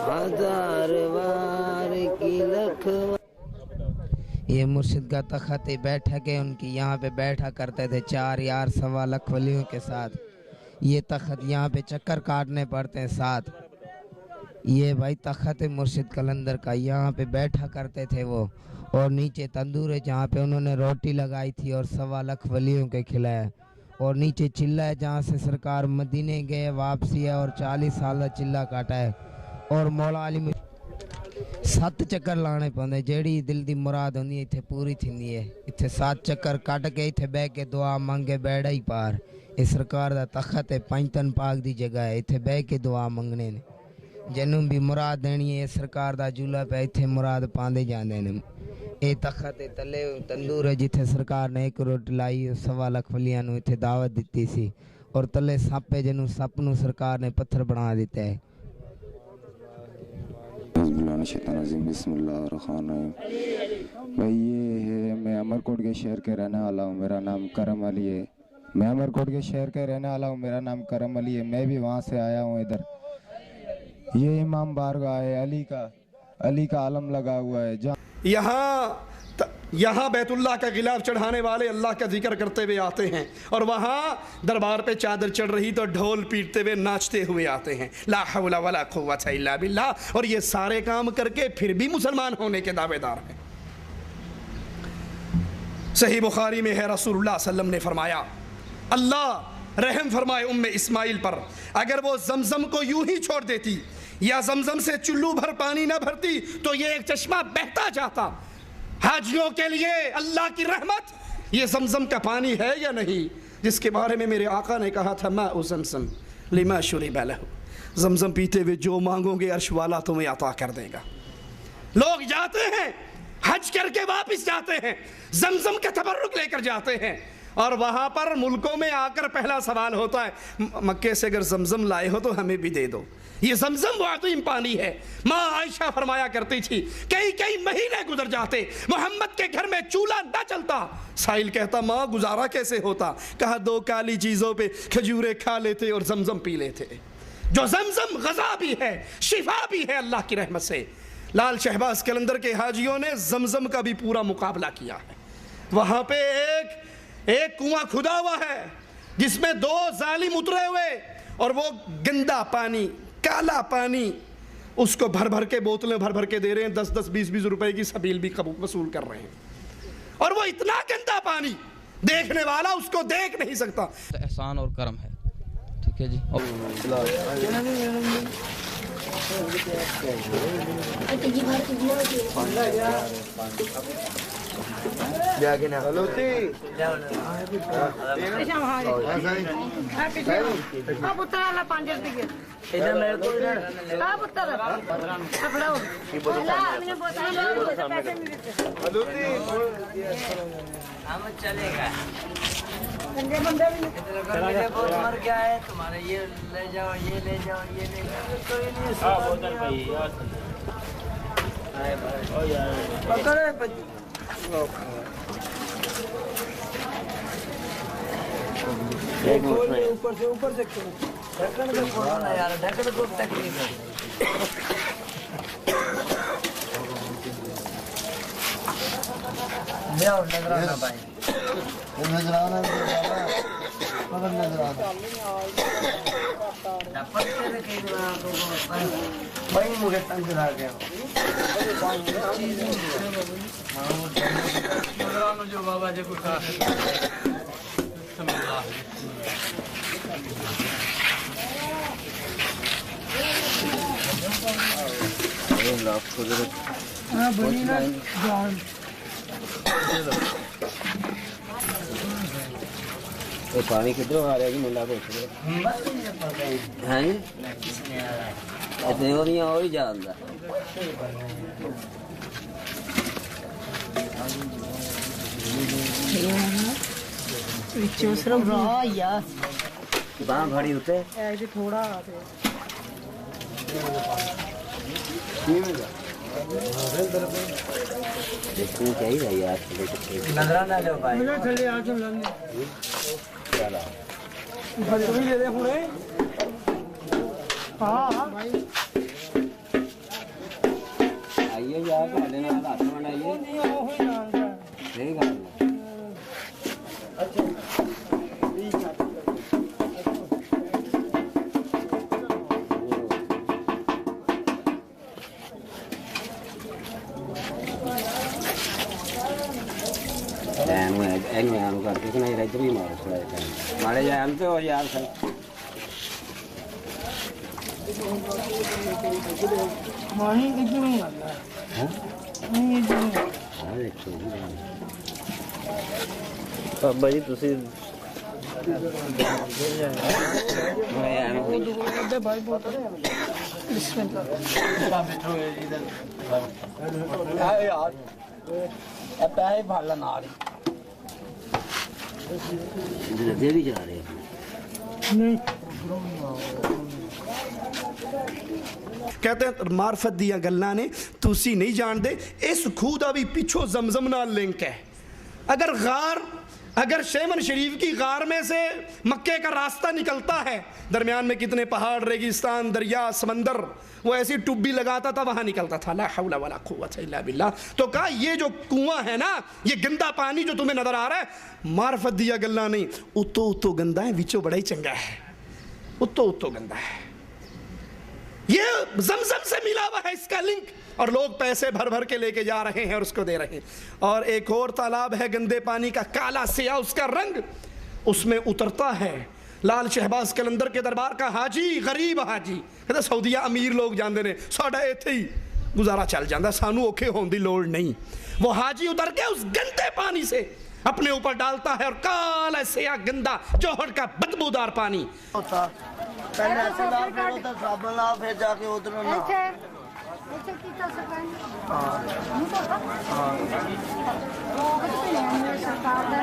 हजार वार की लख। ये मुर्शिद का तख्त बैठक है उनकी, यहाँ पे बैठा करते थे 4 यार 1.25 लाख वलियों के साथ। ये तख्त यहाँ पे चक्कर काटने पड़ते हैं 7। ये भाई तख्त मुर्शिद कलंदर का, यहाँ पे बैठा करते थे वो। और नीचे तंदूर है जहाँ पे उन्होंने रोटी लगाई थी और 1.25 लाख वलियों के खिलाया। और नीचे चिल्ला है जहाँ से सरकार मदीने गए वापसी है और 40 साल चिल्ला काटा है। और मौला अली 7 चक्कर लाने पौंदे, जेड़ी दिल दी मुराद होंदी है इत्थे पूरी थिंदी है। इत्थे 7 चक्कर कट के इत्थे बह के दुआ मंगे बैड़ा ही पार। ये सरकार दा तख्त है, पंजतन पाक दी जगह है, इत्थे बह के दुआ मंगने ने। जनू भी मुराद देनी है सरकार दा झूला पे इत्थे मुराद पांदे जांदे ने। ये तख्त तले तंदूर है जिथे सरकार ने 1 रोटी लाई 1.25 लाख वलियां नूं इत्थे दावत दिती सी। और तले सप है जिन्हों सप नूं सरकार ने पत्थर बना दिता है। भाई ये है, मैं अमरकोट के शहर के रहने वाला हूँ, मेरा नाम करम अली है। मैं अमरकोट के शहर के रहने वाला हूँ, मेरा नाम करम अली है। मैं भी वहाँ से आया हूँ इधर। ये इमाम बारगाह है, अली का आलम लगा हुआ है। यहाँ बैतुल्लाह का गिलाफ चढ़ाने वाले अल्लाह का जिक्र करते हुए आते हैं, और वहाँ दरबार पे चादर चढ़ रही तो ढोल पीटते हुए नाचते हुए आते हैं। ला हौला वला कुव्वता इल्ला बिल्लाह। और ये सारे काम करके फिर भी मुसलमान होने के दावेदार हैं। सही बुखारी में है, रसूलुल्लाह सल्लल्लाहु अलैहि वसल्लम ने फरमाया, अल्लाह रहम फरमाए उम्मे इस्माइल पर, अगर वो जमजम को यूं ही छोड़ देती या जमजम से चुल्लू भर पानी ना भरती तो ये एक चश्मा बहता जाता। हाजियों के लिए अल्लाह की रहमत, ये जमजम का पानी है या नहीं, जिसके बारे में मेरे आका ने कहा था, मा ज़मज़म लिमा शुरिबा लहू, जमजम पीते हुए जो मांगोगे अर्श वाला तुम्हें अता कर देगा। लोग जाते हैं हज करके वापस जाते हैं, जमजम का तबर्रुक लेकर जाते हैं, और वहाँ पर मुल्कों में आकर पहला सवाल होता है, मक्के से अगर जमजम लाए हो तो हमें भी दे दो। ये जमजम वाक़ई पानी है। माँ आयशा फरमाया करती थी, कई महीने गुजर जाते, मोहम्मद के घर में चूल्हा न चलता। साहिल कहता, माँ गुजारा कैसे होता? कहा, 2 काली चीज़ों पे खजूरें खा लेते और जमजम पी लेते। जो जमजम गज़ा भी है, शिफा भी है अल्लाह की रहमत से। लाल शहबाज कलंदर के हाजियों ने जमजम का भी पूरा मुकाबला किया है। वहाँ पे एक कुआं खुदा हुआ है जिसमें 2 जालिम उतरे हुए, और वो गंदा पानी, काला पानी, उसको भर के बोतलें भर के दे रहे हैं। 10-10, 20-20 रुपए की सबील भी वसूल कर रहे हैं। और वो इतना गंदा पानी, देखने वाला उसको देख नहीं सकता। तो एहसान और करम है, ठीक है जी। बहुत मर गया है तुम्हारे, ये ले जाओ, ये ले जाओ, ये ले जाओ, कोई नहीं। ऊपर से ढक्कन को खोलो ना यार, ढक्कन को तकलीफ है। नजराना भाई, नजराना मगर नजराना भाई मुझे तंग करा गया जो बाबा जी को तो पानी किधरों आ रहा है? मुला को हैं इतने और ही जानता बाँ भरी होते ऐसे थोड़ा देखने चाहिए यार। नजराना लो भाई, थले आ के लंग चलो बड़ी ले ले हुणे। हां भाई ਬਣਾਈਏ ਜਾਂ ਤੁਹਾਡੇ ਨਾਲ ਹੱਥ ਬਣਾਈਏ ਨਹੀਂ ਉਹ ਹੀ ਜਾਣਦਾ ਸਹੀ ਗੱਲ ਹੈ। ਇਹਨੂੰ ਐਨ ਕਰਕੇ ਕਿ ਨਹੀਂ ਇੱਧਰ ਵੀ ਮਾਰੋ ਥੋੜਾ ਜਿਹਾ ਮਾਰੇ ਜਾ ਐਨ ਤੇ ਹੋ ਯਾਰ ਸਹੀ ਮਾਣੀ ਕਿੱਧਰ ਨੂੰ ਲੱਗਦਾ ਹੈ ਨਹੀਂ ਇੱਧਰ ਨੂੰ ਆ ਦੇਖੋ ਬਾਬਾ ਜੀ ਤੁਸੀਂ ਮੈਂ ਐਨ ਉਹ ਦੁਕਾਨ ਭਾਈ ਬਹੁਤ ਯਾਰ ਇਹ ਪੈਸੇ ਫੜ ਲੈ ਨਾਲ ਹੀ ਦੇ ਵੀ ਜਾ ਰਹੇ ਨਹੀਂ कहते हैं मार्फत दिया गल्ला ने तुसी नहीं जानते इस खूह का भी पिछो जमजम नाल लिंक है। अगर शेमन शरीफ की गार में से मक्के का रास्ता निकलता है, दरमियान में कितने पहाड़, रेगिस्तान, दरिया, समंदर, वो ऐसी टुब्बी लगाता था, वहां निकलता था। ला हौला वला कुव्वता इल्ला बिल्लाह। तो कहा ये जो कुआं है ना, ये गंदा पानी जो तुम्हें नजर आ रहा है, मार्फत दिया गल्ला नहीं, उतो गंदा है, विचो बड़ा ही चंगा है, उतो गंदा है। ये जमजम से मिला हुआ है इसका लिंक, और लोग पैसे भर भर के लेके जा रहे हैं और उसको दे रहे हैं। और एक और तालाब है गंदे पानी का, काला सिया उसका रंग, उसमें उतरता है लाल शहबाज कलंदर के दरबार का हाजी, गरीब हाजी, कहते सऊदीया अमीर लोग जानते ने, साडा इत्थे ही गुजारा चल जाता, सानू औखे होने की लोड़ नहीं। वो हाजी उतर के उस गंदे पानी से अपने ऊपर डालता है, और काला सिया गंदा जौहर का बदबूदार पानी होता पहले ऐसे ला, फिर उधर साबुन ला, फिर जाके उधर ना। ऐसे कितना सरकार नहीं पता वो कुछ भी नहीं सरकार दा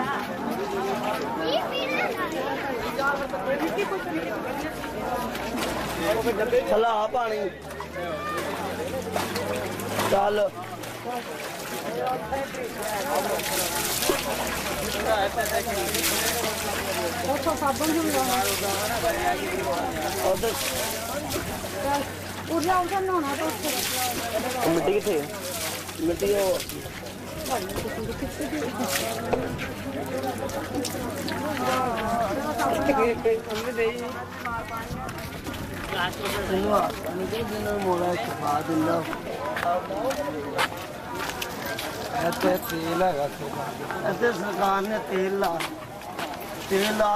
चला आ पानी चल तो साबुन भी उधर उड़ना उधर नहाना तो मिट्टी किथे मिट्टी वो मोड़ा छपा दिंदा तेल है, ऐसे सरकार ने तेल ला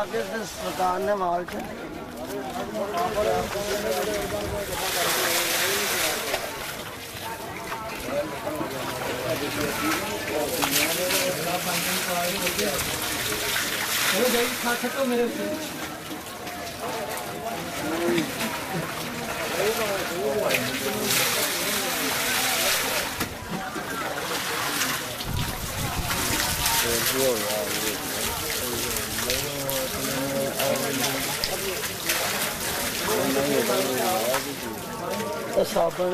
के सरकार ने माल च साबन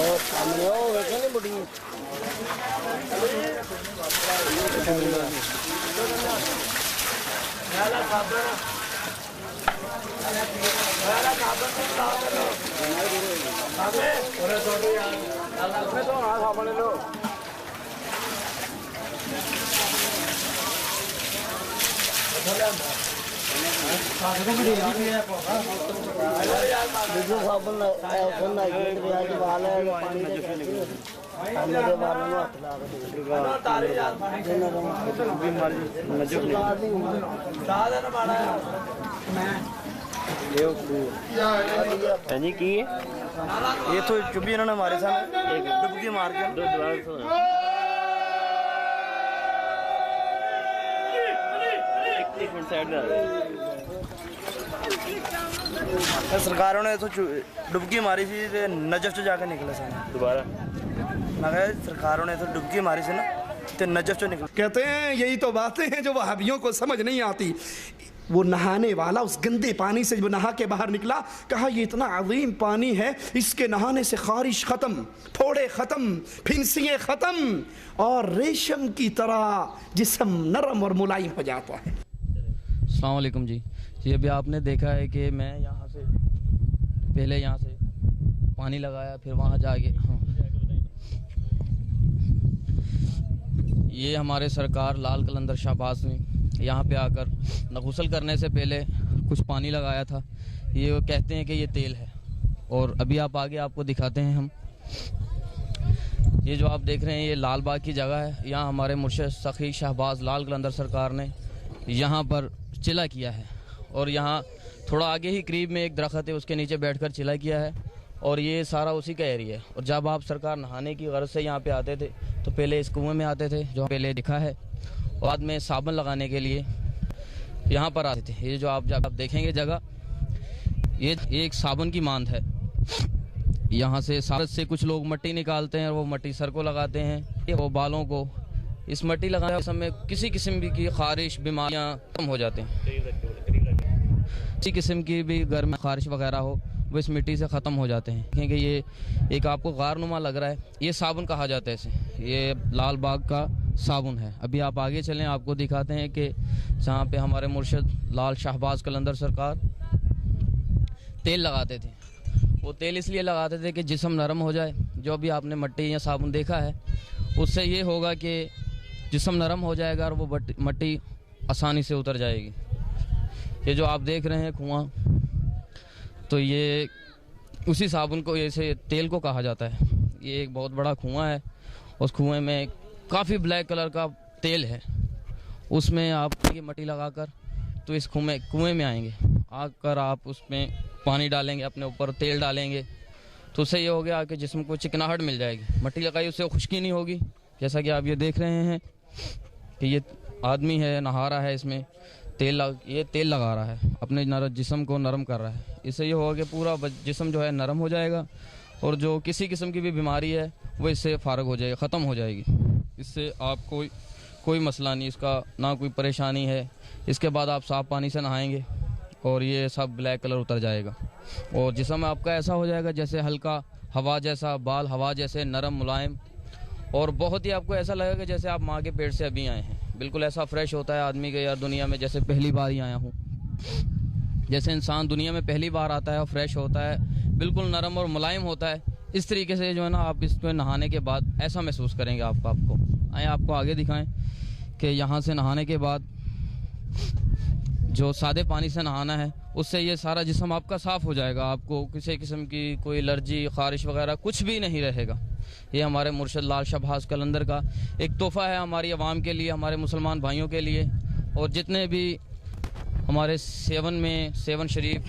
और सामने वो वेखे नहीं बुढ़ी साबन जी की ये तो चुभी इन्होंने मारे सन एक डुबकी मार के सरकारों ने तो डुबकी मारी थी नजफ से जाकर निकले सन दोबारा मगर सरकारों ने तो डुबकी मारी थी ना तो नजफ से निकले। कहते हैं यही तो बातें हैं जो वहाबियों को समझ नहीं आती। वो नहाने वाला उस गंदे पानी से जब नहा के बाहर निकला, कहा ये इतना अजीम पानी है, इसके नहाने से खारिश ख़त्म, फोड़े ख़त्म, फिंसियाँ ख़त्म, और रेशम की तरह जिस्म नरम और मुलायम हो जाता है। अस्सलाम वालेकुम जी। जी अभी आपने देखा है कि मैं यहाँ से पहले यहाँ से पानी लगाया, फिर वहाँ जाके ये हमारे सरकार लाल कलंदर शाहबाज ने यहाँ पे आकर गुस्ल करने से पहले कुछ पानी लगाया था। ये वो कहते हैं कि ये तेल है, और अभी आप आगे आपको दिखाते हैं हम। ये जो आप देख रहे हैं ये लाल बाग की जगह है। यहाँ हमारे मुर्शिद सखी शहबाज लाल कलंदर सरकार ने यहाँ पर चिला किया है, और यहाँ थोड़ा आगे ही करीब में एक दरख्त है, उसके नीचे बैठकर चिला किया है, और ये सारा उसी का एरिया है। और जब आप सरकार नहाने की गर्ज से यहाँ पे आते थे तो पहले इस कुएं में आते थे, जो पहले दिखा है, और बाद में साबुन लगाने के लिए यहाँ पर आते थे। ये जो आप जब आप देखेंगे जगह, ये एक साबुन की मांद है। यहाँ से सारस से कुछ लोग मट्टी निकालते हैं, और वो मट्टी सर को लगाते हैं, वो बालों को। इस मट्टी लगाने के समय किसी किस्म की खारिश बीमारियाँ कम हो जाते हैं। किसी किस्म की भी घर में खारिश वगैरह हो वो इस मिट्टी से ख़त्म हो जाते हैं। क्योंकि ये एक आपको गारनुमा लग रहा है, ये साबुन कहा जाता है इसे। ये लाल बाग का साबुन है। अभी आप आगे चलें, आपको दिखाते हैं कि जहाँ पे हमारे मुर्शिद लाल शाहबाज कलंदर सरकार तेल लगाते थे। वो तेल इसलिए लगाते थे कि जिस्म नरम हो जाए। जो भी आपने मट्टी या साबुन देखा है, उससे ये होगा कि जिस्म नरम हो जाएगा और वो मट्टी आसानी से उतर जाएगी। ये जो आप देख रहे हैं कुआं, तो ये उसी साबुन को, ऐसे तेल को कहा जाता है। ये एक बहुत बड़ा कुआं है, उस कुएं में काफ़ी ब्लैक कलर का तेल है। उसमें आप ये मट्टी लगाकर तो इस कुएं में आएंगे, आकर आप उसमें पानी डालेंगे, अपने ऊपर तेल डालेंगे, तो उससे ये हो गया कि जिस्म को चिकनाहट मिल जाएगी। मट्टी लगाई उससे खुश्की नहीं होगी। जैसा कि आप ये देख रहे हैं कि ये आदमी है, नहा रहा है, इसमें ये तेल लगा रहा है, अपने जिस्म को नरम कर रहा है। इससे ये होगा कि पूरा जिस्म जो है नरम हो जाएगा, और जो किसी किस्म की भी बीमारी है वो इससे फ़ारग हो जाएगी, ख़त्म हो जाएगी। इससे आपको कोई मसला नहीं, इसका ना कोई परेशानी है। इसके बाद आप साफ़ पानी से नहाएंगे और ये सब ब्लैक कलर उतर जाएगा, और जिस्म आपका ऐसा हो जाएगा जैसे हल्का हवा जैसा, बाल हवा जैसे नरम मुलायम, और बहुत ही आपको ऐसा लगेगा जैसे आप माँ के पेट से अभी आए हैं। बिल्कुल ऐसा फ्रेश होता है आदमी के, यार दुनिया में जैसे पहली बार ही आया हूँ। जैसे इंसान दुनिया में पहली बार आता है और फ्रेश होता है, बिल्कुल नरम और मुलायम होता है, इस तरीके से जो है ना आप इसको नहाने के बाद ऐसा महसूस करेंगे। आपको आए आपको आगे दिखाएं कि यहाँ से नहाने के बाद जो सादे पानी से नहाना है, उससे ये सारा जिस्म आपका साफ़ हो जाएगा। आपको किसी किस्म की कोई एलर्जी, खारिश वगैरह कुछ भी नहीं रहेगा। ये हमारे मुर्शिद लाल शाहबाज कलंदर का एक तोहफ़ा है हमारी आवाम के लिए, हमारे मुसलमान भाइयों के लिए। और जितने भी हमारे सेवन शरीफ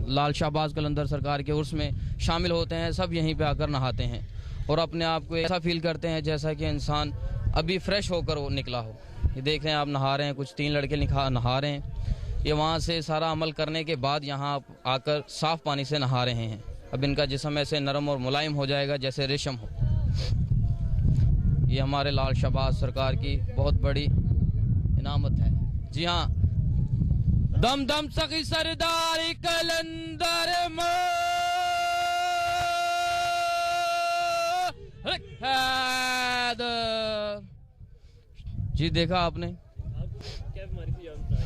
लाल शाहबाज कलंदर सरकार के उर्स में शामिल होते हैं, सब यहीं पे आकर नहाते हैं और अपने आप को ऐसा फील करते हैं जैसा कि इंसान अभी फ्रेश होकर वो निकला हो। ये देख रहे हैं आप नहा रहे हैं, कुछ 3 लड़के नहा रहे हैं। ये वहाँ से सारा अमल करने के बाद यहाँ आकर साफ़ पानी से नहा रहे हैं। अब इनका जिस्म ऐसे नरम और मुलायम हो जाएगा जैसे रेशम हो। ये हमारे लाल शाहबाज सरकार की बहुत बड़ी इनामत है। जी हाँ, दम दम सखी सरदार कलंदर जी। देखा आपने, क्या बीमारी थी जानता?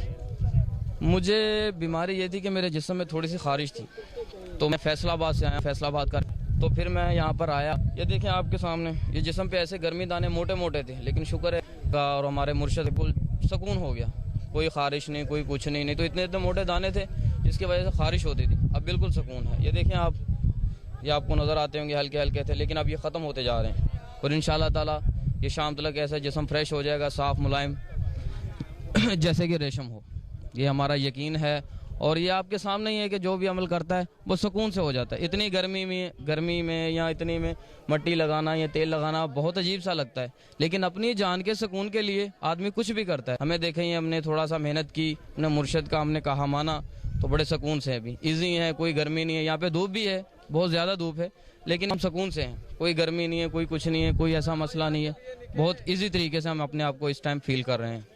मुझे बीमारी ये थी कि मेरे जिस्म में थोड़ी सी खारिश थी, तो मैं फैसलाबाद से आया, फैसलाबाद का। तो फिर मैं यहाँ पर आया। ये देखें आपके सामने, ये जिस्म पे ऐसे गर्मी दाने मोटे मोटे थे, लेकिन शुक्र है और हमारे मुर्शिद बिल्कुल सुकून हो गया, कोई खारिश नहीं, कोई कुछ नहीं तो इतने मोटे दाने थे जिसकी वजह से खारिश होती थी। अब बिल्कुल सुकून है। ये देखें आप, ये आपको नज़र आते होंगे हल्के हल्के थे, लेकिन अब ये ख़त्म होते जा रहे हैं और इंशाअल्लाह ताला ये शाम तक ऐसा जिस्म फ्रेश हो जाएगा, साफ़ मुलायम जैसे कि रेशम हो। ये हमारा यकीन है और ये आपके सामने ही है कि जो भी अमल करता है वो सुकून से हो जाता है। इतनी गर्मी में या इतनी में मट्टी लगाना या तेल लगाना बहुत अजीब सा लगता है, लेकिन अपनी जान के सुकून के लिए आदमी कुछ भी करता है। हमें देखें, हमने थोड़ा सा मेहनत की, अपने मुर्शिद का हमने कहा माना, तो बड़े सुकून से अभी ईजी है, कोई गर्मी नहीं है। यहाँ पे धूप भी है, बहुत ज़्यादा धूप है, लेकिन हम सुकून से हैं, कोई गर्मी नहीं है, कोई कुछ नहीं है, कोई ऐसा मसला नहीं है। बहुत ईजी तरीके से हम अपने आप को इस टाइम फील कर रहे हैं।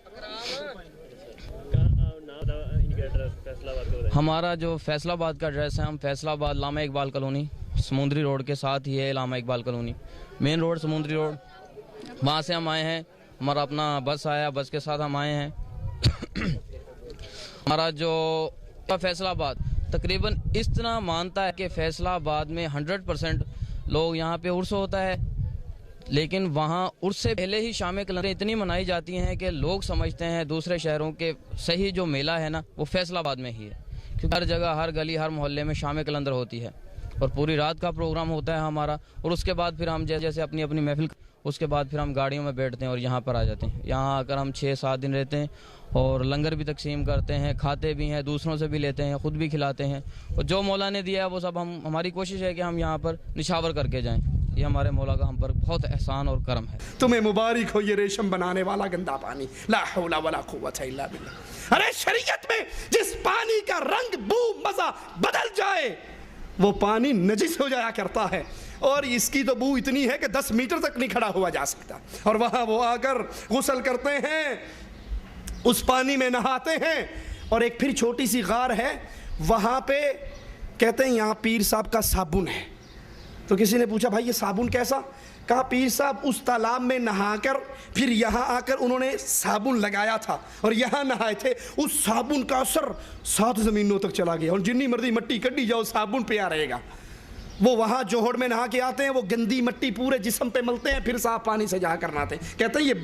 हमारा जो फैसलाबाद का एड्रेस है, हम फैसलाबाद लामा इकबाल कॉलोनी, समुद्री रोड के साथ ही है Allama Iqbal colony, main road Samundri road. वहाँ से हम आए हैं, हमारा अपना बस आया, बस के साथ हम आए हैं। हमारा जो फैसलाबाद तकरीबन इतना मानता है कि फैसलाबाद में 100% लोग यहाँ पे उर्स होता है, लेकिन वहाँ उर्स से पहले ही शाम कलंदरें इतनी मनाई जाती हैं कि लोग समझते हैं दूसरे शहरों के सही जो मेला है ना वो फैसलाबाद में ही है, क्योंकि हर जगह, हर गली, हर मोहल्ले में शाम कलंदर होती है और पूरी रात का प्रोग्राम होता है हमारा। और उसके बाद फिर हम जैसे अपनी अपनी महफिल, उसके बाद फिर हम गाड़ियों में बैठते हैं और यहाँ पर आ जाते हैं। यहाँ आकर हम 6-7 दिन रहते हैं और लंगर भी तकसीम करते हैं, खाते भी हैं, दूसरों से भी लेते हैं, ख़ुद भी खिलाते हैं, और जो मौला ने दिया है वो सब हमारी कोशिश है कि हम यहाँ पर निशावर करके जाएँ। ये हमारे मौला का हम पर बहुत एहसान और करम है। तुम्हें मुबारक हो ये रेशम बनाने वाला गंदा पानी, ला हौला वला कुव्वता इल्ला बिल्लाह। अरे शरीयत में जिस पानी का रंग, बू, मजा बदल जाए वो पानी नजिस हो जाया करता है, और इसकी तो बू इतनी है कि 10 मीटर तक नहीं खड़ा हुआ जा सकता। और वहाँ वो आकर गुस्ल करते हैं, उस पानी में नहाते हैं। और एक फिर छोटी सी गार है, वहाँ पे कहते हैं यहाँ पीर साहब का साबुन है। तो किसी ने पूछा भाई ये साबुन कैसा? कहा पीर साहब उस तालाब में नहाकर फिर यहाँ आकर उन्होंने साबुन लगाया था और यहाँ नहाए थे। उस साबुन का असर 7 ज़मीनों तक चला गया और जितनी मर्जी मट्टी कड्डी जाओ साबुन पे आ रहेगा। वो वहाँ जोहड़ में नहा के आते हैं, वो गंदी मट्टी पूरे जिस्म पे मलते हैं, फिर साफ पानी से जा कर नहाते हैं। कहते हैं ये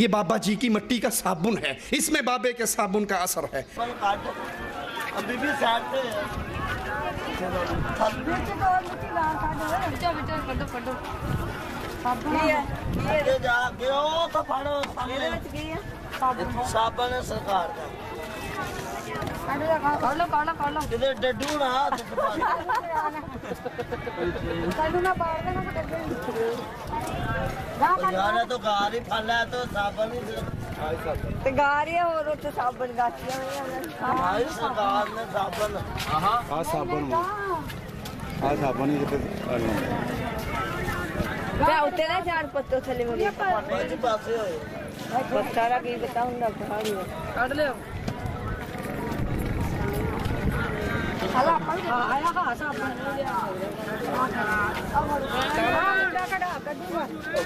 बाबा जी की मट्टी का साबुन है, इसमें बाबे के साबुन का असर है। अभी भी साथ साबन है सरकार का डड्डू ना यार तो गार ही फल है तो साबन ही गारिया और तो साबन गाछियां हमारी सरकार ने साबन साबन ही क्या होते ना 4 पत्तों थले मुझे पासे होए सारा की बताऊंगा पहाड़ी काट ले हला आया का साबन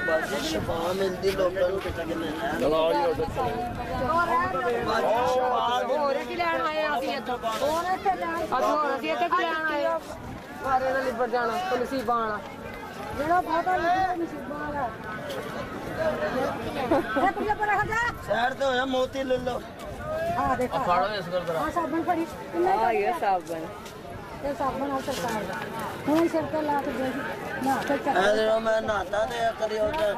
बस शफा मिलती लोगों को चलो और की लेन आए ਅਸੀਂ ਇੱਥੋਂ ਹੋਰ ਇੱਥੇ ਅਸੀਂ ਇੱਥੇ ਕੀ ਲੈਣ ਆਏ ਮਾਰੇ ਨਾਲ ਲਿਬੜ ਜਾਣਾ ਨਸੀਬਾਂ ਵਾਲਾ ਜਿਹੜਾ ਬਹੁਤਾ ਨਸੀਬਾਂ ਵਾਲਾ ਇਹ ਪੁੱਲੇ ਪਰ ਆ ਜਾ शहर तो है मोती ले लो ਆ ਦੇਖੋ फाड़ो इसको जरा। साबन पड़ी आ ये साबन ये साबन आ सरकार ਦਾ ਹੁਣ ਸਿਰ ਤੇ ਲਾ ਕੇ ਦੇਖ ਨਾ ਤੇ ਜਦੋਂ ਮੈਂ ਨਹਾਤਾ ਤੇ ਕਦੀ ਉਧਰ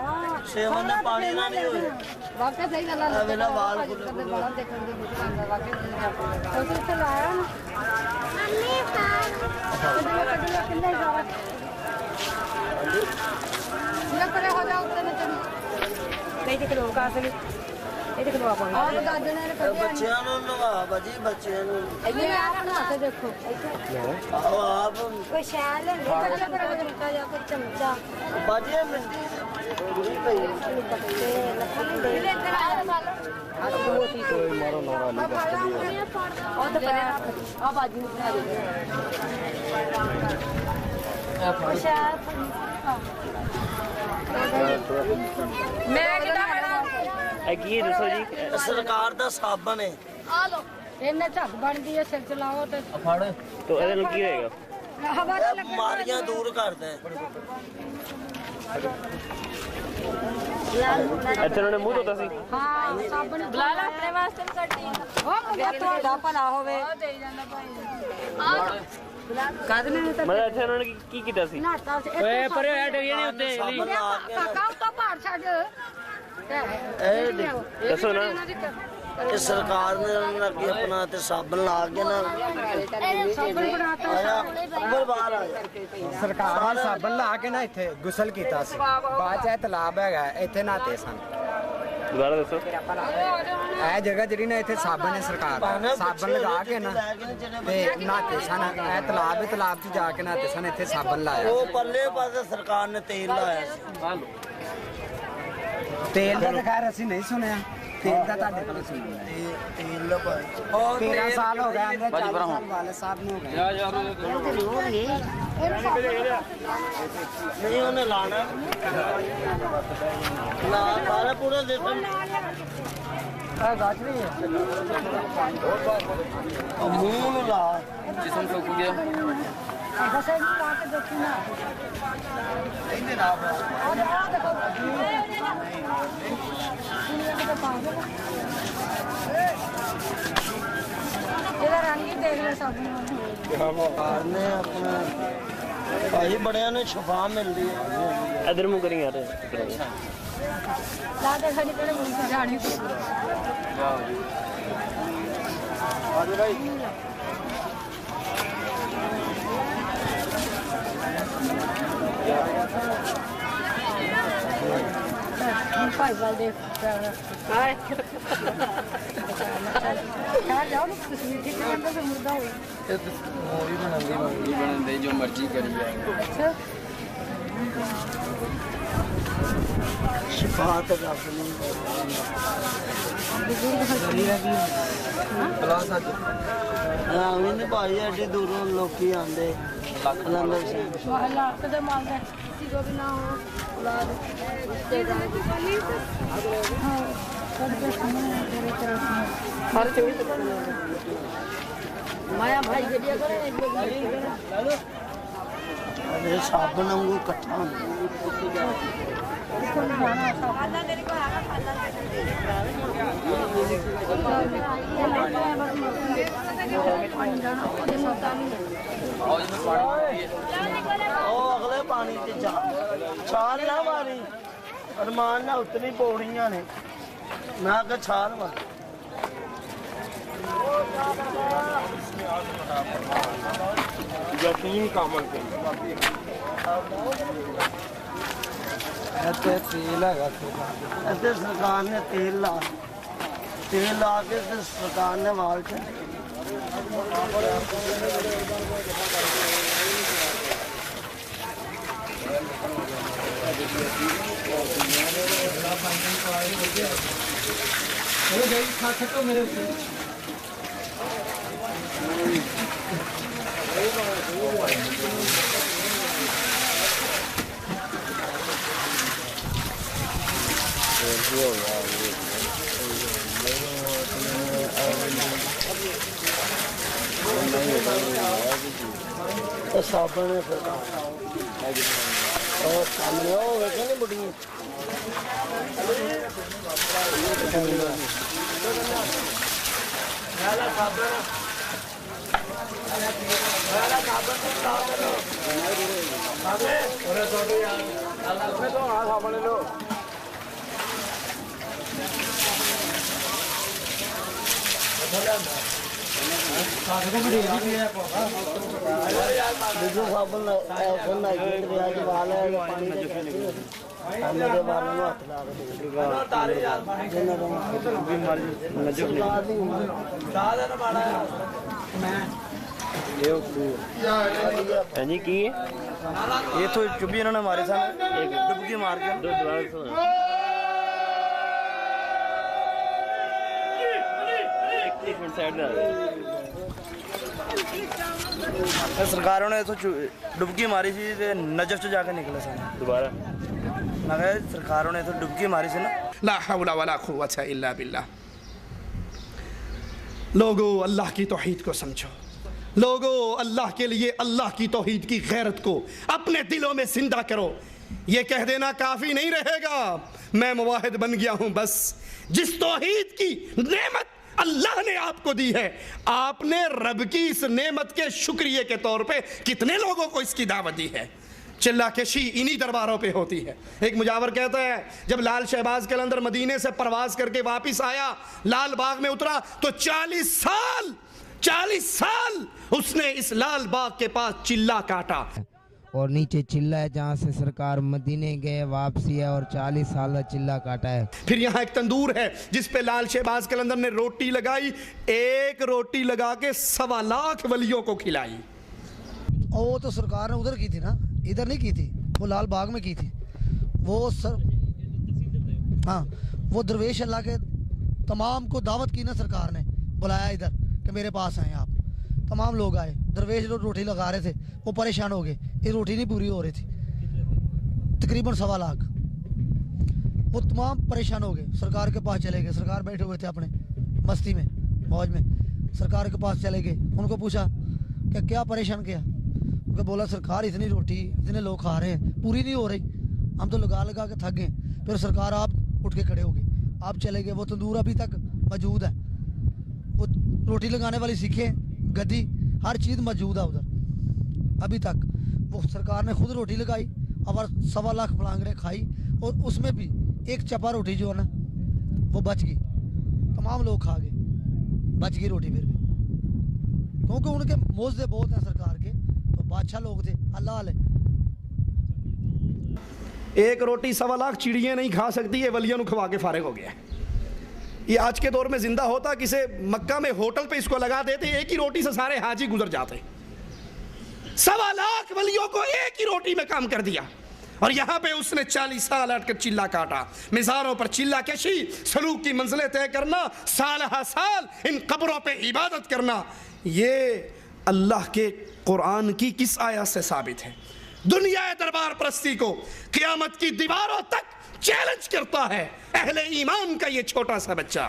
ਸੇਵਨ ਦੇ ਪਾਣੀ ਨਾਲ ਨਹੀਂ ਹੋਏ ਵਾਕਿਆ ਸਹੀ ਗੱਲ ਹੈ ਵੇਲਾ ਵਾਲ ਬੜਾ ਦੇਖਣ ਦੀ ਮੁੱਕ ਜਾਂਦਾ ਵਾਕਿਆ ਉਸ ਤੇ ਲਾਇਆ ਨਾ ਮੰਮੀ ਪਾਣੀ ਕਿੰਨੇ ਜਾਵਾ ਇਹ ਪਰੇ ਹੋ ਜਾ ਉੱਤੇ ਨਾ ਨਹੀਂ ਤੇ ਲੋਕ ਆ ਸਕੇ ਇਹ ਦੇਖੋ ਆਪਾਂ ਆਹ ਦਾਦੇ ਨੇ ਬੱਚਿਆਂ ਨੂੰ ਨਵਾ ਬਾਜੀ ਬੱਚਿਆਂ ਨੂੰ ਇਹ ਆਪਣਾ ਹੱਥ ਦੇਖੋ ਆਓ ਆਪ ਕੋਈ ਸ਼ੈਲ ਹੈ ਬੱਚਾ ਬੜਾ ਨਿੱਕਾ ਜਿਹਾ ਕੋਈ ਚਮਚਾ ਬਾਜੀ ਮਿੱਟੀ ਪੂਰੀ ਪਈ ਤੇ ਲੱਖਾਂ ਦੇ ਲੈ ਇੱਧਰ ਆ ਸਾਲ ਆ ਬਹੁਤ ਹੀ ਕੋਈ ਮਾਰੋ ਨੋਰਾ ਨਹੀਂ ਉਹ ਤਾਂ ਪਰੇ ਆ ਬਾਜੀ ਨੂੰ ਬਣਾ ਦੇ ਆ ਸ਼ੈਲ ਮੈਂ ਕਿਹਦਾ ਕੀ ਦੱਸੋ ਜੀ? ਸਰਕਾਰ ਦਾ ਸਾਬਣ ਹੈ ਆ ਲੋ ਇਹਨੇ ਝੱਗ ਬਣਦੀ ਹੈ ਸਿਰ ਚ ਲਾਓ ਤੇ ਫੜ तो ਇਹਦੇ ਨਾਲ ਕੀ ਹੋਏਗਾ? ਹਵਾ ਤੇ ਲੱਗੇ ਬਿਮਾਰੀਆਂ ਦੂਰ ਕਰਦਾ ਹੈ ਇੱਥੇ ਉਹਨੇ ਮੂੰਹ ਧੋਤਾ ਸੀ। ਹਾਂ ਸਾਬਣ ਬੁਲਾ ਲੈ ਆਪਣੇ ਵਾਸਤੇ ਵੀ ਕੱਢੀ ਉਹ ਮੁੰਡਾ ਤੁਹਾਡਾ ਭਲਾ ਹੋਵੇ ਦੇ ਜਾਂਦਾ ਭਾਈ ਕਾਦਨੇ ਨੇ ਤਾਂ ਮਤਲਬ ਇੱਥੇ ਉਹਨਾਂ ਨੇ ਕੀ ਕੀਤਾ ਸੀ? ਨਾਤਾ ਓਏ ਪਰੇ ਹੋਇਆ ਡਰੀਏ ਨਹੀਂ ਉੱਤੇ ਕਾਕਾ ਤਾਂ ਭਾਰ ਛੱਡ ਇਹ ਦੱਸੋ ਨਾ ਇਹ ਸਰਕਾਰ ਨੇ ਉਹਨਾਂ ਅੱਗੇ ਆਪਣਾ ਤੇ ਸਾਬਣ ਲਾ ਕੇ ਨਾ ਸਾਬਣ ਬਣਾਤਾ ਆਇਆ ਉੱਪਰ ਬਾਹਰ ਆ ਗਿਆ ਸਰਕਾਰ ਨੇ ਸਾਬਣ ਲਾ ਕੇ ਨਾ ਇੱਥੇ ਗੁਸਲ ਕੀਤਾ ਸੀ। ਬਾਅਦ ਚ ਇਹ ਤਲਾਬ ਹੈਗਾ ਇੱਥੇ ਨਹਾਤੇ ਸਨ। ਦੁਬਾਰਾ ਦੱਸੋ। ਇਹ ਜਗ੍ਹਾ ਜਿਹੜੀ ਨਾ ਇੱਥੇ ਸਾਬਣ ਹੈ ਸਰਕਾਰ ਦਾ ਸਾਬਣ ਲਗਾ ਕੇ ਨਾ ਤੇ ਨਹਾਤੇ ਸਨ। ਇਹ ਤਲਾਬ 'ਚ ਜਾ ਕੇ ਨਹਾਤੇ ਸਨ। ਇੱਥੇ ਸਾਬਣ ਲਾਇਆ ਉਹ ਪੱਲੇ ਪਾਸੇ ਸਰਕਾਰ ਨੇ ਤੇਲ ਲਾਇਆ ਸੀ। ਤੇਲ ਦਾ ਤਾਂ ਖੈਰ ਅਸੀਂ ਨਹੀਂ ਸੁਣਿਆ। ਤੇਲ ਦਾ ਤੁਹਾਡੇ ਕੋਲ ਸੁਣਿਆ ਤੇਲ ਲਾ ਪਾਏ 13 ਸਾਲ ਹੋ ਗਏ ਆਂਦੇ 40 ਸਾਲ ਵਾਲੇ ਸਾਹਿਬ ਨੂੰ ਹੋ ਗਏ। ਨਹੀਂ ਉਹਨੇ ਲਾਣਾ ਲਾ ਪੂਰਾ ਦੇਖਣ मुंह ला जिसम सूख गया बस एक ला के देखी ना और आ देखो दुनिया के पास इधर रंगी देख ले सब ने अपना भाई बड़िया ने छुपा मिल रही है इधर मुंह करेंगे यार ला के खड़ी तेरे मुंह से झाड़ी भाई वाल देख हाय क्या जाओ ना तस्वीर ठीक है अंदर से मुर्दा हुई मूवी बनन दे जो मर्जी करी जाए अच्छा शिफात का फिल्म क्लास आज मैंने भाई एडी दूरों लोकी आंदे लंदन से वाला कदर माल दे किसी को भी ना हो औलाद रिश्तेदार हां सब के सामने तेरे तरफ हर चीज माया भाई गड़िया करे मेरे साबन वांगू इकट्ठा अगले पानी च जा छाल ना मारी अरमान ना उतनी पौड़ियां ने मैं आगे छाल मार यकीन का अमल करें सरकार ने तेल ला के सरकार ने वाल साबन है और सामने हो गए बुढ़ी मेरे बालों में हाथ जी की ये तो चुप्पी इन्होंने मारे सन डुबकी मार के एक मिनट साइड में सरकारों ने तो डुबकी मारी थी नजफ से जाकर निकले सन दोबारा मगर सरकारों ने तो डुबकी मारी थी ना ला हौला वला कुव्वता इल्ला बिल्लाह। लोगों अल्लाह की तौहीद को समझो, लोगों अल्लाह के लिए अल्लाह की तौहीद की गैरत को अपने दिलों में जिंदा करो। ये कह देना काफ़ी नहीं रहेगा मैं मुवाहिद बन गया हूँ, बस जिस तौहीद की नेमत अल्लाह ने आपको दी है, आपने रब की इस नेमत के शुक्रिया के तौर पे कितने लोगों को इसकी दावत दी है। चिल्ला कशी इन्हीं दरबारों पे होती है। एक मुजावर कहता है जब लाल शहबाज कलंदर मदीने से परवाज करके वापस आया, लाल बाग में उतरा तो 40 साल उसने इस लाल बाग के पास चिल्ला काटा। और नीचे चिल्ला है जहाँ से सरकार मदीने गए वापसी है, और 40 साल चिल्ला काटा है। फिर यहाँ एक तंदूर है जिस पे लाल शहबाज कलंदर ने रोटी लगाई, एक रोटी लगा के 1.25 लाख वलियों को खिलाई। और वो तो सरकार ने उधर की थी ना, इधर नहीं की थी, वो लाल बाग में की थी। वो हाँ वो दरवेश अल्लाह के तमाम को दावत की ना सरकार ने, बुलाया इधर कि मेरे पास आए आप। तमाम लोग आए, दरवेश जो रोटी लगा रहे थे वो परेशान हो गए, ये रोटी नहीं पूरी हो रही थी, तकरीबन 1.25 लाख। वो तमाम परेशान हो गए, सरकार के पास चले गए। सरकार बैठे हुए थे अपने मस्ती में, मौज में, सरकार के पास चले गए। उनको पूछा कि क्या परेशान किया? उनको बोला सरकार इतनी रोटी इतने लोग खा रहे हैं, पूरी नहीं हो रही, हम तो लगा लगा के थक गए। फिर सरकार आप उठ के खड़े हो गए, आप चले गए। वो तंदूर अभी तक मौजूद है, वो रोटी लगाने वाली सीखें, गद्दी, हर चीज़ मौजूद है उधर अभी तक। वो सरकार ने खुद रोटी लगाई और 1.25 लाख फलांगरें खाई, और उसमें भी एक चपा रोटी जो है ना वो बच गई, तमाम लोग खा गए, बच गई रोटी फिर भी, क्योंकि उनके मोज़े बहुत हैं सरकार के, तो बादशाह लोग थे। अल्लाह ले एक रोटी 1.25 लाख चिड़ियाँ नहीं खा सकती, ये वलियों को खवा के फारिग हो गया। ये आज के दौर में जिंदा होता, किसे मक्का में होटल पे इसको लगा देते, एक ही रोटी से सारे हाजी गुजर जाते। 1.25 लाख वलियों को एक ही रोटी में काम कर दिया, और यहाँ पे उसने 40 साल अटकर चिल्ला काटा, मिज़ारों पर चिल्ला कशी, सलूक की मंजिलें तय करना, साल हा साल इन कब्रों पे इबादत करना। ये अल्लाह के कुरान की किस आयत से साबित है? दुनिया दरबार परस्ती को क़यामत की दीवारों तक चैलेंज करता है अहले ईमान का ये छोटा सा बच्चा,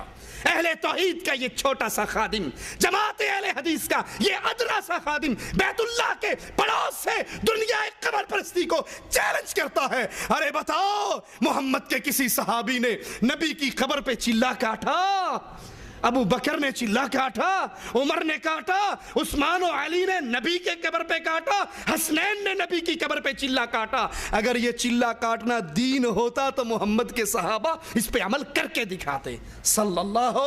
अहले तौहीद का ये छोटा सा खादिम, जमात अहले हदीस का ये अदना सा खादिम, बैतुल्लाह के पड़ोस से दुनिया कब्र परस्ती को चैलेंज करता है। अरे बताओ, मोहम्मद के किसी सहाबी ने नबी की कब्र पे चिल्ला काटा? अबू बकर ने चिल्ला काटा, उमर ने काटा, उस्मान और अली ने नबी के कब्र पे काटा, हसनैन ने नबी की कब्र पे चिल्ला काटा। अगर ये चिल्ला काटना दीन होता तो मोहम्मद के सहाबा इस पे अमल करके दिखाते सल्लल्लाहु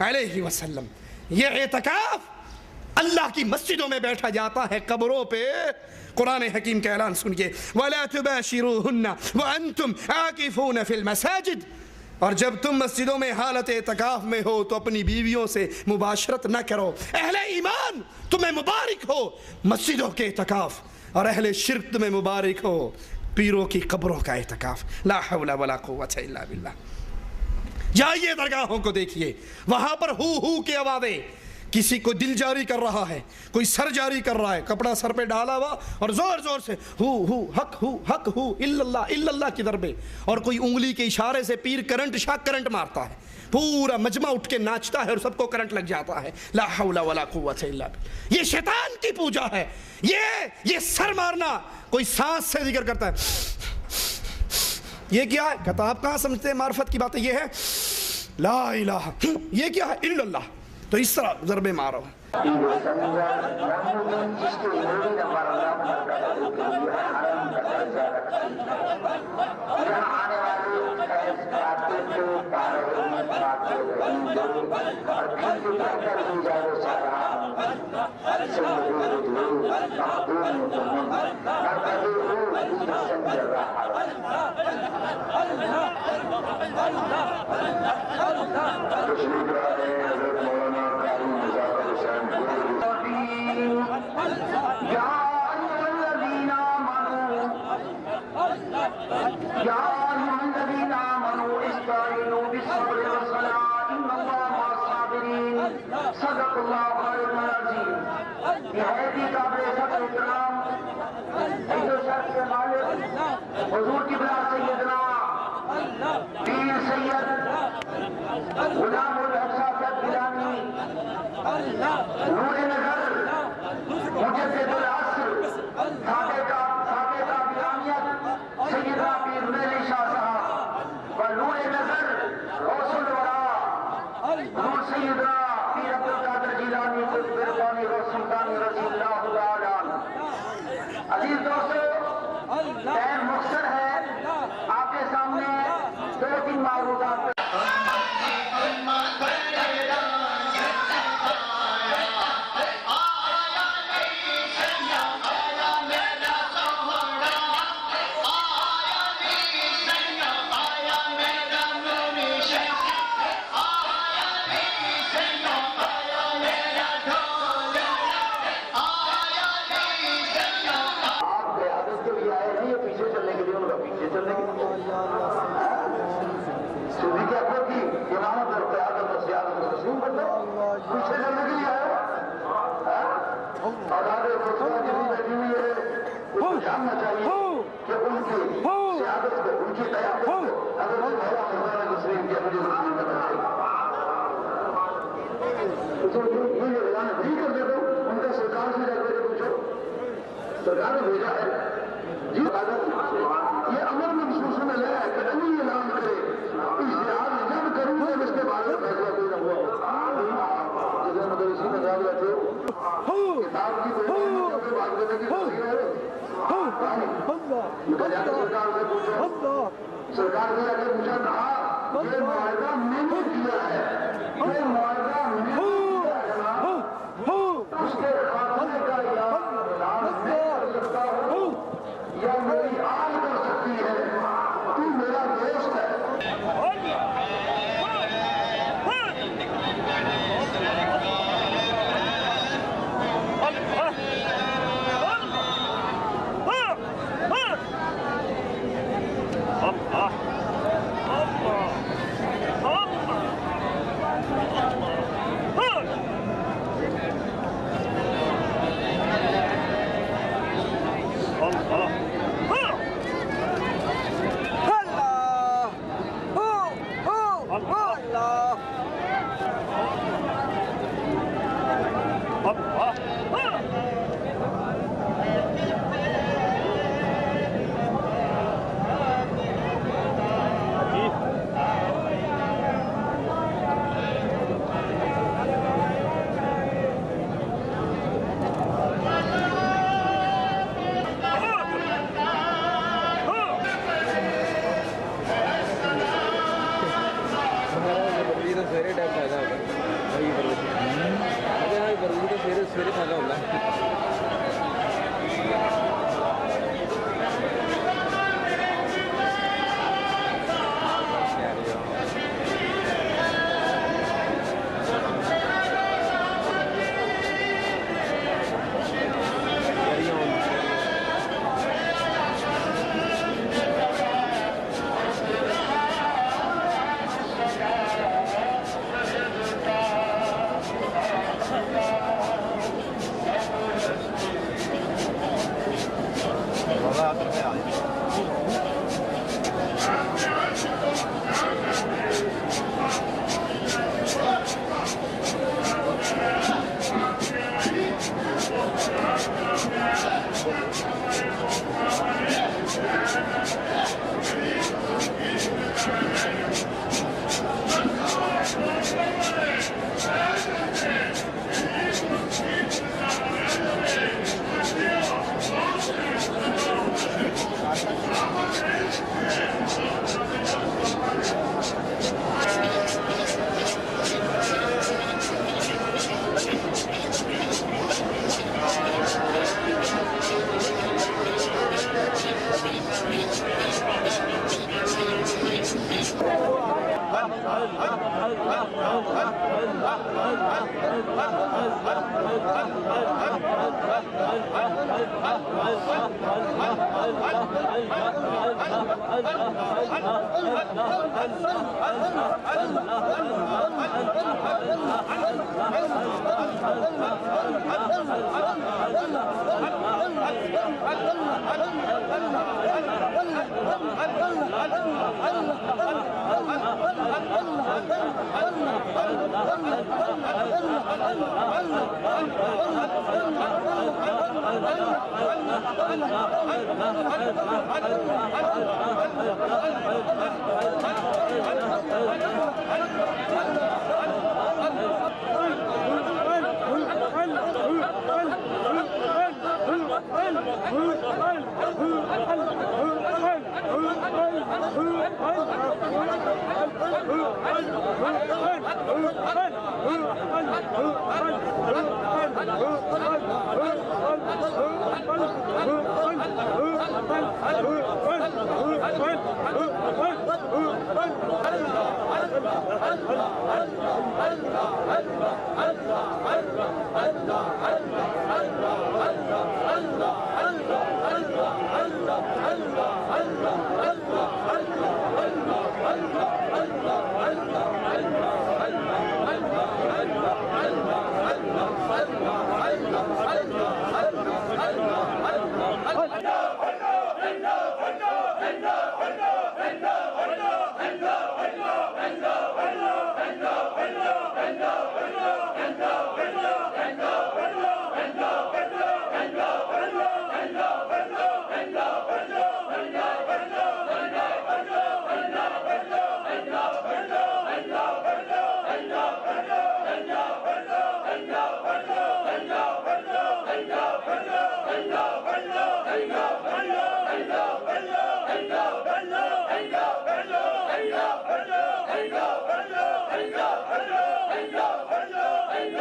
अलैहि वसल्लम। ये एतकाफ अल्लाह की मस्जिदों में बैठा जाता है, कब्रों पे। कुरान हकीम का ऐलान सुनिए, वला तुबाशिरूहुन्ना व अंतुम आकिफून फिल मसाजिद। और जब तुम मस्जिदों में हालत एतकाफ में हो तो अपनी बीवियों से मुबाशरत न करो। अहले ईमान तुम्हें मुबारक हो मस्जिदों के एतकाफ, और अहले शिर्क तुम्हें मुबारक हो पीरों की कब्रों का एतकाफ। ला हौला वला कुव्वता इल्ला बिल्लाह। जाइए दरगाहों को देखिए, वहां पर हू की आवाज़ें, किसी को दिल जारी कर रहा है, कोई सर जारी कर रहा है, कपड़ा सर पे डाला हुआ और जोर जोर से हक हु इल्लल्लाह इल्लल्लाह की दरबे, और कोई उंगली के इशारे से पीर करंट मारता है, पूरा मजमा उठ के नाचता है और सबको करंट लग जाता है। ला हौला वला कुव्वता इल्ला बिल्लाह। ये शैतान की पूजा है। ये सर मारना, कोई सांस से जिक्र करता है, ये क्या है? कहता आप कहाँ समझते हैं मार्फत की बातें? ये है ला इलाहा, ये क्या है? इल्लल्लाह। तो इस तरह ज़रबे मारो। सियादत को, उनकी क़यादत को अगर वो मौला मौलाना मुस्लिम के मुझे ज़रूर करना चाहिए। तो ये ऐलान नहीं कर देते हो, उनका सरकार से जाकर के पूछो, सरकार ने भेजा है जी। ये अमर में विश्वास में लाया है कि अली ऐलान करे, इश्तिहाद जब करूंगे इसके बारे में फैसला कोई न हुआ। जैसे मदरसी में याद रखे किताब की बात करने की सरकार से पूछो, सरकार से जाकर पूछा, कहा ये मुआवजा मैंने किया है, ये मुआवजा मैंने किया है जनाब, उसके खात्मे का इलाज मैं कर सकता हूँ या मेरी आल कर सकती है, तू मेरा दोस्त है। सवेरे फायदा होता है। Hey,